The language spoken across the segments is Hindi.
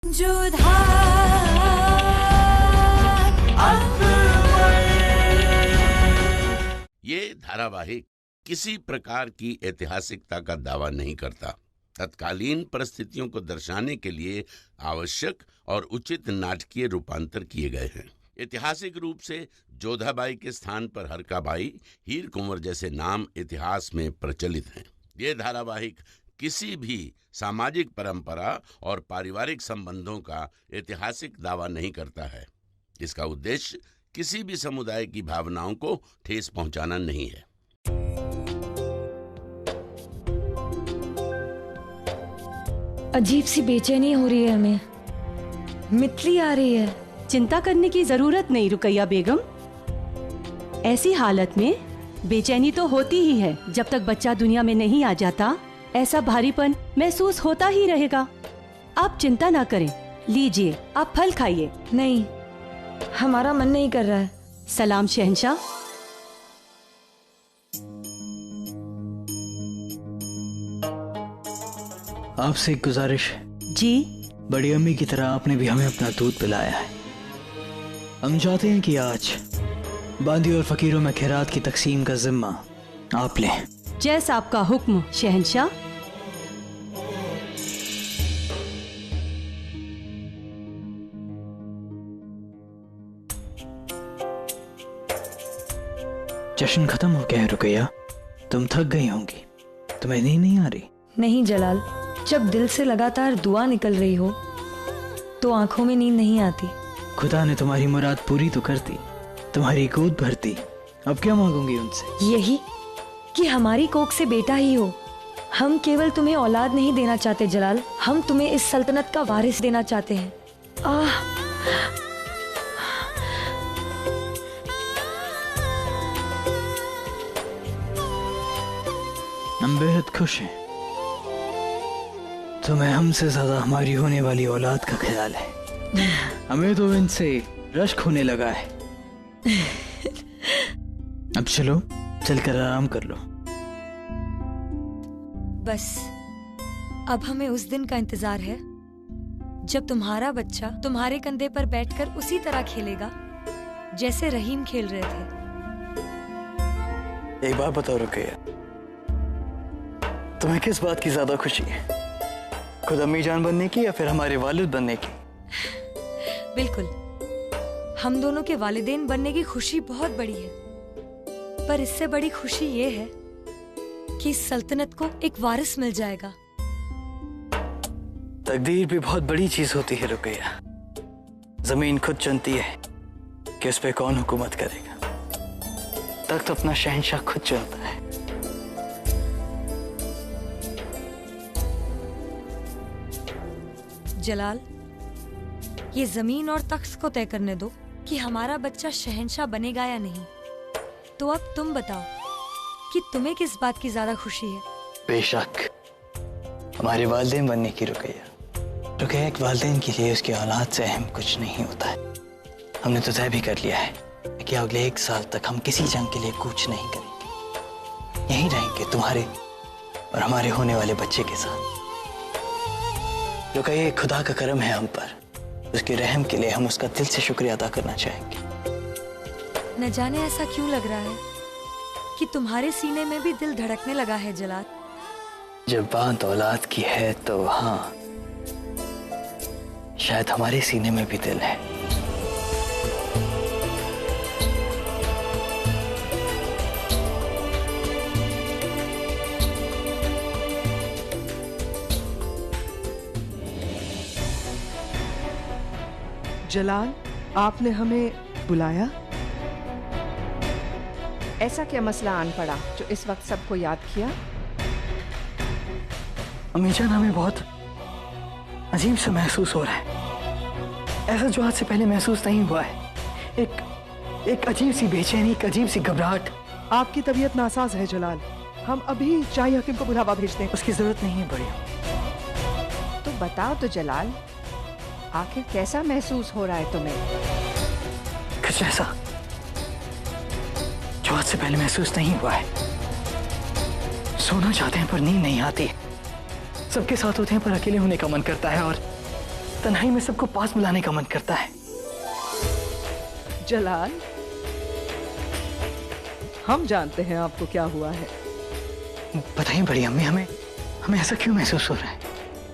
जो ये धारावाहिक किसी प्रकार की ऐतिहासिकता का दावा नहीं करता। तत्कालीन परिस्थितियों को दर्शाने के लिए आवश्यक और उचित नाटकीय रूपांतर किए गए हैं। ऐतिहासिक रूप से जोधाबाई के स्थान पर हरकाबाई, हीर कुंवर जैसे नाम इतिहास में प्रचलित हैं। ये धारावाहिक किसी भी सामाजिक परंपरा और पारिवारिक संबंधों का ऐतिहासिक दावा नहीं करता है। इसका उद्देश्य किसी भी समुदाय की भावनाओं को ठेस पहुंचाना नहीं है। अजीब सी बेचैनी हो रही है हमें। मितली आ रही है। चिंता करने की जरूरत नहीं रुकैया बेगम। ऐसी हालत में बेचैनी तो होती ही है। जब तक बच्चा दुनिया में नहीं आ जाता ऐसा भारीपन महसूस होता ही रहेगा। आप चिंता ना करें, लीजिए आप फल खाइए। नहीं, हमारा मन नहीं कर रहा है। सलाम शहंशाह। आपसे एक गुजारिश है। जी। बड़ी अम्मी की तरह आपने भी हमें अपना दूध पिलाया है। हम चाहते हैं कि आज बांदी और फकीरों में खैरात की तकसीम का जिम्मा आप लें। जैसा आपका हुक्म शहंशाह। जश्न खत्म हो गया है रुकैया, तुम थक गई होंगी। तुम्हें नींद नहीं आ रही? नहीं जलाल, जब दिल से लगातार दुआ निकल रही हो तो आंखों में नींद नहीं आती। खुदा ने तुम्हारी मुराद पूरी तो कर दी, तुम्हारी गोद भरती। अब क्या मांगूंगी उनसे? यही कि हमारी कोख से बेटा ही हो। हम केवल तुम्हें औलाद नहीं देना चाहते जलाल, हम तुम्हें इस सल्तनत का वारिस देना चाहते हैं। हम बेहद खुश हैं। तुम्हें हमसे ज्यादा हमारी होने वाली औलाद का ख्याल है। हमें तो इनसे रश्क होने लगा है। अब चलो, चलकर आराम कर लो। बस अब हमें उस दिन का इंतजार है जब तुम्हारा बच्चा तुम्हारे कंधे पर बैठकर उसी तरह खेलेगा जैसे रहीम खेल रहे थे। एक बात बताओ रुकैया, तुम्हें किस बात की ज्यादा खुशी है? खुद अम्मी जान बनने की या फिर हमारे वालिद बनने की? बिल्कुल, हम दोनों के वालिदैन बनने की खुशी बहुत बड़ी है, पर इससे बड़ी खुशी ये है कि इस सल्तनत को एक वारिस मिल जाएगा। तकदीर भी बहुत बड़ी चीज होती है रुकैया। जमीन खुद चुनती है कि उस पे कौन हुकूमत करेगा। तख्त अपना शहंशाह खुद चुनता है। जलाल, ये जमीन और तख्त को तय करने दो कि हमारा बच्चा शहंशाह बनेगा या नहीं। तो अब तुम बताओ कि तुम्हें किस बात की ज्यादा खुशी है? बेशक हमारे वालिदैन बनने की रुकैया। रुकैया, एक वालिदैन के लिए उसकी औलाद से अहम कुछ नहीं होता है। हमने तो तय भी कर लिया है कि अगले 1 साल तक हम किसी जंग के लिए कूच नहीं करेंगे। यहीं रहेंगे तुम्हारे और हमारे होने वाले बच्चे के साथ। रुकैया, खुदा का करम है हम पर। उसके रहम के लिए हम उसका दिल से शुक्रिया अदा करना चाहेंगे। न जाने ऐसा क्यों लग रहा है कि तुम्हारे सीने में भी दिल धड़कने लगा है जलाल। जब बात औलाद की है तो हाँ, शायद हमारे सीने में भी दिल है। जलाल, आपने हमें बुलाया? ऐसा क्या मसला आन पड़ा जो इस वक्त सबको याद किया? अम्मी जान, हमें बहुत अजीब सा महसूस हो रहा है। ऐसा जो आज से पहले महसूस नहीं हुआ है। एक अजीब सी बेचैनी, एक अजीब सी घबराहट। आपकी तबीयत नासाज है जलाल, हम अभी शाही हकीम को बुलावा भेजते हैं। उसकी जरूरत नहीं है बड़ी। तो बताओ तो जलाल, आखिर कैसा महसूस हो रहा है तुम्हें? कुछ ऐसा जो आज से पहले महसूस नहीं हुआ है। सोना चाहते हैं पर नींद नहीं आती। सबके साथ होते हैं पर अकेले होने का मन करता है, तन्हाई में सबको पास बुलाने का मन करता है। जलाल, हम जानते हैं आपको क्या हुआ है। बताइए बड़ी अम्मी, हमें ऐसा क्यों महसूस हो रहा है?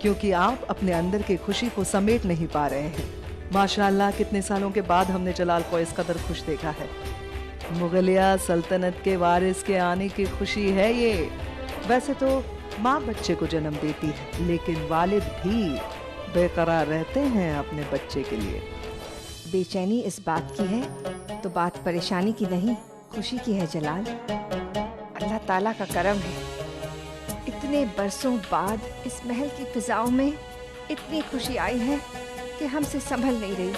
क्योंकि आप अपने अंदर की खुशी को समेट नहीं पा रहे हैं। माशाअल्लाह, कितने सालों के बाद हमने जलाल को इस कदर खुश देखा है। मुगलिया सल्तनत के वारिस के आने की खुशी है ये। वैसे तो माँ बच्चे को जन्म देती है, लेकिन वालिद भी बेकरार रहते हैं अपने बच्चे के लिए। बेचैनी इस बात की है तो बात परेशानी की नहीं, खुशी की है जलाल। अल्लाह ताला का करम है, इतने बरसों बाद इस महल की फिजाओं में इतनी खुशी आई है कि हमसे संभल नहीं रही।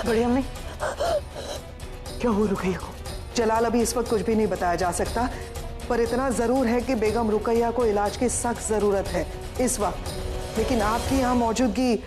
बड़ी अम्मी, क्या हुआ रुकैया को? जलाल, अभी इस वक्त कुछ भी नहीं बताया जा सकता, पर इतना जरूर है कि बेगम रुकैया को इलाज की सख्त जरूरत है इस वक्त। लेकिन आपकी यहाँ मौजूदगी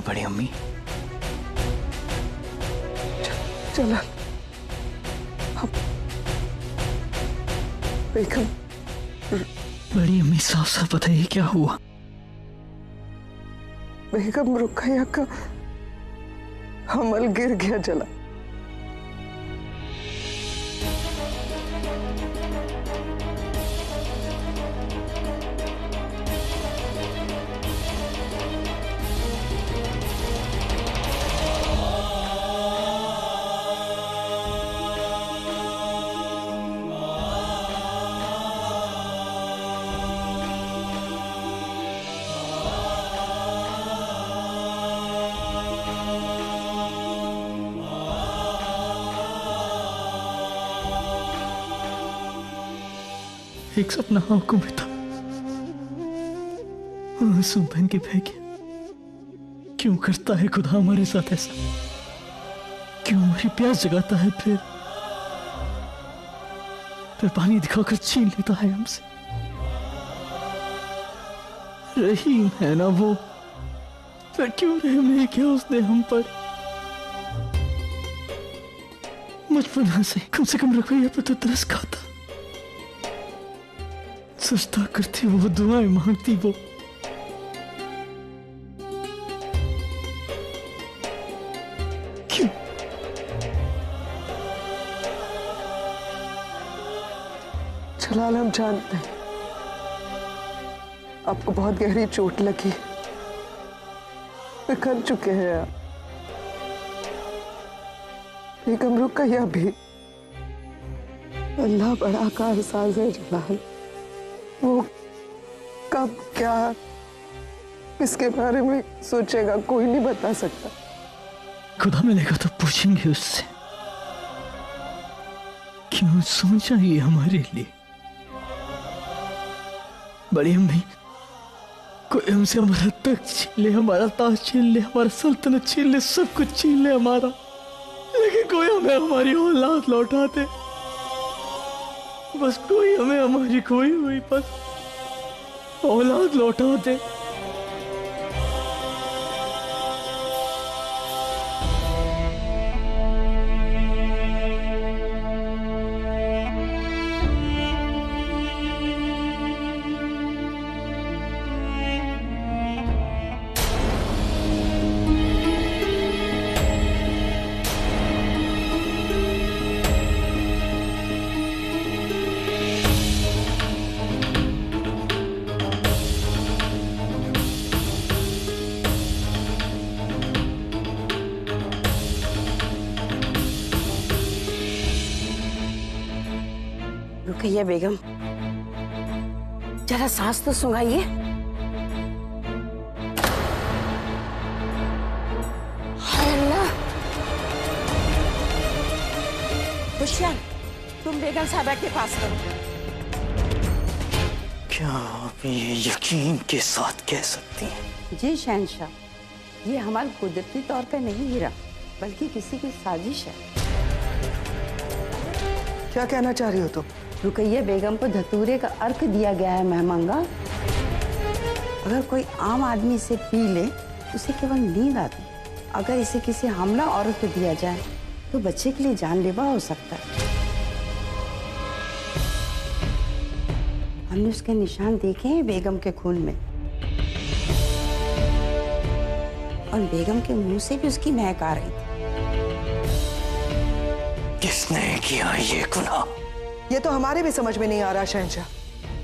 बड़ी अम्मी, चला बेगम। बड़ी अम्मी, साफ साफ बताइए क्या हुआ? बेगम रुकैया का हमल गिर गया जला। एक सपना आंखों में था, आंसू बन के बह गया। क्यों करता है खुदा हमारे साथ ऐसा? क्यों हमारी प्यास जगाता है, फिर पानी दिखाकर छीन लेता है हमसे? रहीम है ना वो, फिर क्यों रहम नहीं किया उसने हम पर? बचपन से कम रुकैया पर तो तरस खाता, सजदा करती वो, दुआएं मांगती वो। क्यों? जलाल, हम जानते हैं आपको बहुत गहरी चोट लगी, बिखर चुके हैं आप। बेगम रुकैया भी। अल्लाह बड़ा कारसाज है जलाल, वो कब क्या इसके बारे में सोचेगा कोई नहीं बता सकता। खुदा मिलेगा तो पूछेंगे उससे, क्यों सोचा ये हमारे लिए? बड़ी अम्मी, कोई हमसे हमारा तख्त छीन ले, हमारा ताज छीन ले, हमारा सल्तनत छीन ले, सब कुछ छीन ले हमारा, लेकिन कोई हमें हमारी औलाद लौटा दे। बस कोई हमें हमारी खोई हुई बस औलाद लौटा दे। रुकैया बेगम, जरा सांस तो सुंघाइए। हाय अल्लाह। खुशियान, तुम बेगम साहबा के पास रहो। क्या आप ये यकीन के साथ कह सकती हैं? जी शहंशाह, ये हमारा कुदरती तौर पे नहीं गिरा, बल्कि किसी की साजिश है। क्या कहना चाह रही हो तुम? रुकैया बेगम को धतूरे का अर्क दिया गया है महमंगा। अगर कोई आम आदमी इसे पी ले, उसे केवल नींद आती। अगर इसे किसी हमला औरत को दिया जाए तो बच्चे के लिए जानलेवा हो सकता है। हमने उसके निशान देखे हैं बेगम के खून में, और बेगम के मुंह से भी उसकी महक आ रही थी। किसने किया ये गुनाह? ये तो हमारे भी समझ में नहीं आ रहा शहंशाह।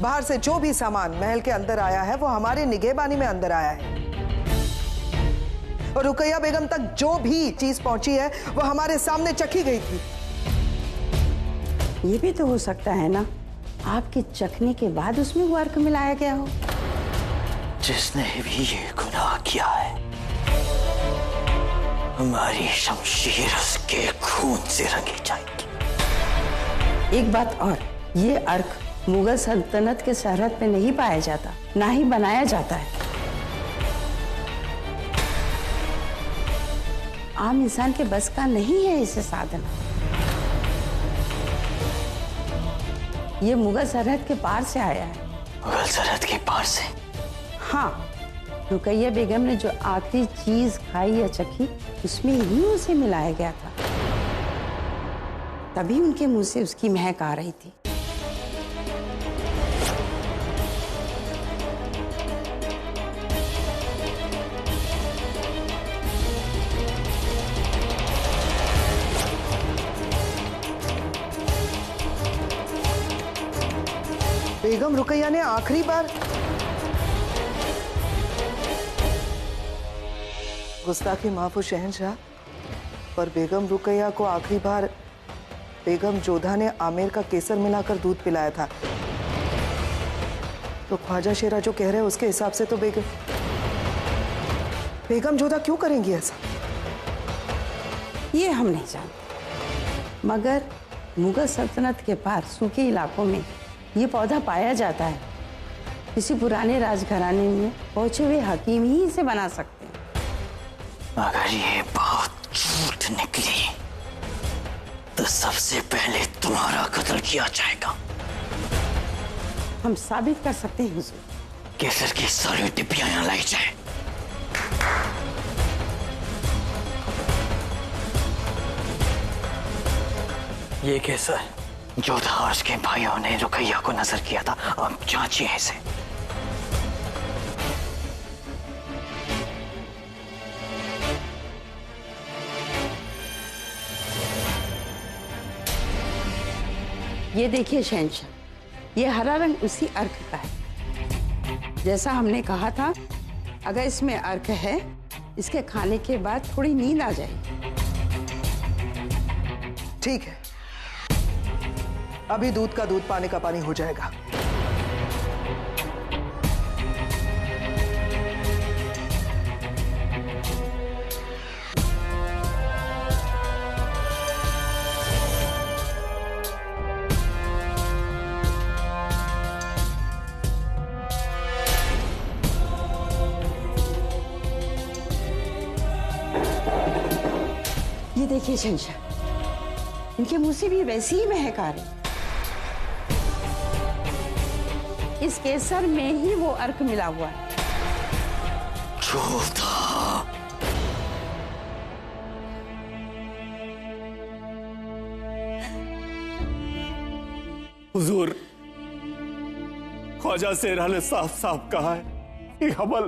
बाहर से जो भी सामान महल के अंदर आया है वो हमारे निगहबानी में अंदर आया है, और रुकैया बेगम तक जो भी चीज पहुंची है वो हमारे सामने चखी गई थी। ये भी तो हो सकता है ना, आपके चखने के बाद उसमें वो अर्क मिलाया गया हो। जिसने भी ये गुनाह किया है, हमारी शमशीर उसके खून से रंगी जाएगी। एक बात और, ये अर्क मुगल सल्तनत के सरहद पे नहीं पाया जाता, ना ही बनाया जाता है। आम इंसान के बस का नहीं है इसे साधना। ये मुगल सरहद के पार से आया है। मुगल सरहद के पार से? हाँ, रुकैया बेगम ने जो आखिरी चीज खाई या चखी, उसमें ही उसे मिलाया गया था, तभी उनके मुंह से उसकी महक आ रही थी। बेगम रुकैया ने आखिरी बार गुस्ताखी माफ शहंशाह, पर बेगम रुकैया को आखिरी बार बेगम जोधा ने आमिर का केसर मिलाकर दूध पिलाया था। तो ख्वाजा शेरा जो कह रहे हैं उसके हिसाब से तो बेगम जोधा क्यों करेंगी ऐसा? ये हम नहीं जानते, मगर मुगल सल्तनत के पार सूखे इलाकों में ये पौधा पाया जाता है। किसी पुराने राजघराने में पहुंचे हुए हकीम ही इसे बना सकते हैं। अगर ये बात झूठ निकली तो सबसे पहले तुम्हारा कत्ल किया जाएगा। हम साबित कर सकते हैं हुजूर। केसर की सारी डिब्बियां यहाँ लाई जाए। ये केसर जोधा और उसके भाइयों ने रुकैया को नजर किया था, अब जांचिए इसे। ये देखिए शहंशाह, ये हरा रंग उसी अर्क का है। जैसा हमने कहा था, अगर इसमें अर्क है, इसके खाने के बाद थोड़ी नींद आ जाएगी। ठीक है, अभी दूध का दूध पानी का पानी हो जाएगा। ये देखिए शहंशाह, इनके मुंह से भी वैसी ही महक आ रही। इस केसर में ही वो अर्क मिला हुआ है। हुजूर, ख्वाजा सेहरा ने साफ साफ कहा है कि हमल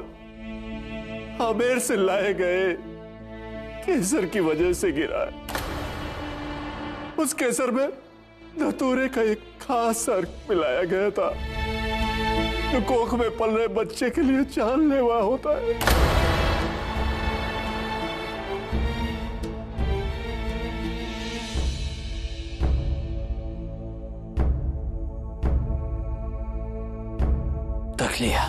आमेर से लाए गए केसर की वजह से गिरा है। उस केसर में धतूरे का एक खास अर्क मिलाया गया था जो कोख में पल रहे बच्चे के लिए जानलेवा होता है। तक लिया।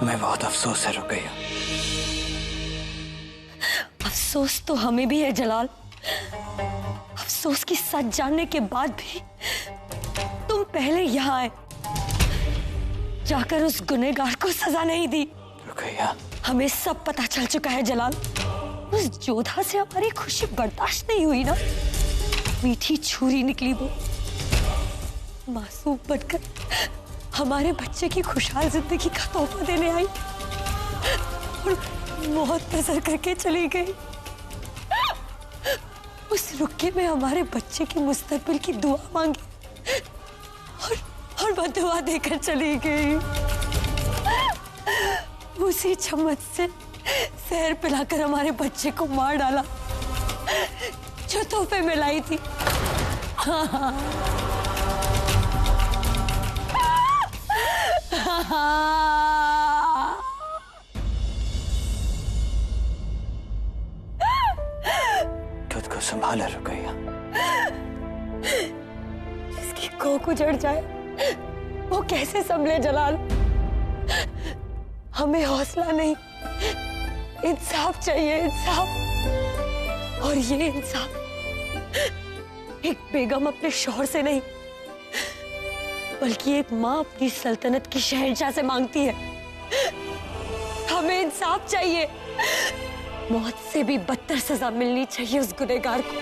मैं बहुत अफसोस है रुकैया। अफसोस तो हमें भी है जलाल। अफसोस की सच जानने के बाद भी तुम पहले यहाँ आए, जाकर उस गुनहगार को सजा नहीं दी। रुकैया, हमें सब पता चल चुका है जलाल। उस जोधा से हमारी खुशी बर्दाश्त नहीं हुई ना। मीठी छुरी निकली वो, मासूम बनकर हमारे बच्चे की खुशहाल जिंदगी का तोहफा देने आई और मौत नजर करके चली गई। उस रुक्के में हमारे बच्चे के मुस्तकबिल की दुआ मांगी और बददुआ देकर चली गई। उसी चम्मच से जहर पिलाकर हमारे बच्चे को मार डाला जो तोहफे में लाई थी। खुद को संभाला रुकैया। जिसकी कोख उजड़ जाए वो कैसे संभले जलाल। हमें हौसला नहीं, इंसाफ चाहिए, इंसाफ। और ये इंसाफ एक बेगम अपने शौहर से नहीं बल्कि एक माँ अपनी सल्तनत की शहंशाह से मांगती है। हमें इंसाफ चाहिए। मौत से भी बदतर सजा मिलनी चाहिए उस गुनहगार को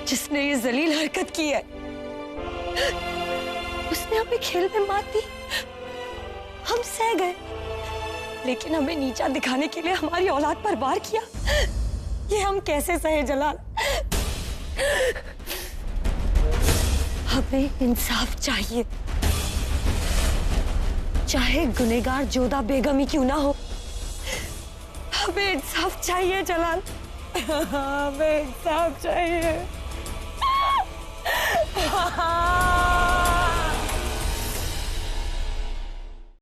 जिसने ये जलील हरकत की है। उसने हमें खेल में मात दी, हम सह गए, लेकिन हमें नीचा दिखाने के लिए हमारी औलाद पर वार किया। ये हम कैसे सहे जलाल। हमें इंसाफ चाहिए, चाहे गुनहगार जोधा बेगम ही क्यों ना हो। हमें इंसाफ चाहिए जलाल, हमें इंसाफ चाहिए।